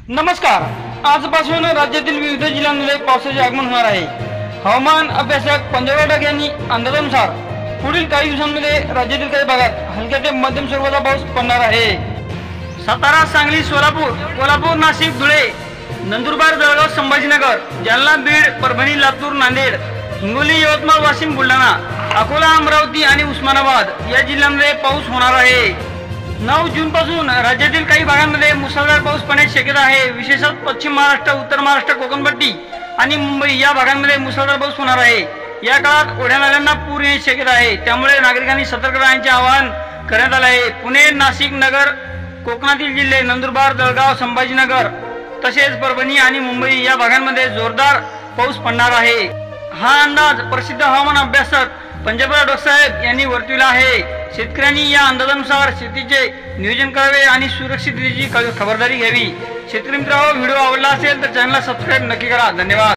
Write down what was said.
नमस्कार। आजपासून राज्यातील विविध जिल्ह्यांमध्ये पावसाचे आगमन होणार आहे। हवामान अभ्यासक पंजाब डाग यांनी अंदाजानुसार पुढील काही दिवसांमध्ये राज्यातील काही भागात हलक्या ते मध्यम स्वरूपाचा पाऊस पडणार आहे। सातारा, सांगली, सोलापूर, कोल्हापूर, नाशिक, धुळे, नंदुरबार, जळगाव, संभाजीनगर, जालना, बीड, परभणी, लातूर, नांदेड, हिंगोली, यवतमाळ, वाशिम, बुलढाणा, अकोला, अमरावती आणि उस्मानाबाद या जिल्ह्यांमध्ये पाऊस होणार आहे। 9 जून पासून राज्यातील काही भागांमध्ये मुसळधार पाऊस पडण्याची शक्यता आहे। विशेषतः पश्चिम महाराष्ट्र, उत्तर महाराष्ट्र, कोकणपट्टी आणि मुंबई या भागांमध्ये मुसळधार पाऊस होणार आहे। या काळात ओढ्या नाल्यांना पूर येण्याची शक्यता आहे, त्यामुळे नागरिकांनी सतर्क राहण्याचे आवाहन करण्यात आले आहे। पुणे, नाशिक, नगर, कोकणातील जिल्हे, नंदुरबार, जळगाव, संभाजीनगर तसेच परभणी आणि मुंबई या भागांमध्ये जोरदार पाऊस पडणार आहे। हा अंदाज प्रसिद्ध हवामान अभ्यासक पंजाब डाग साहेब यांनी वर्तविला आहे। शेतकऱ्यांनी या अंदाजानुसार शेतीचे नियोजन करावे आणि सुरक्षिततेची खबरदारी घ्यावी। शेतकरी मित्रांनो, व्हिडिओ आवडला असेल तर चॅनलला सबस्क्राइब नक्की करा। धन्यवाद।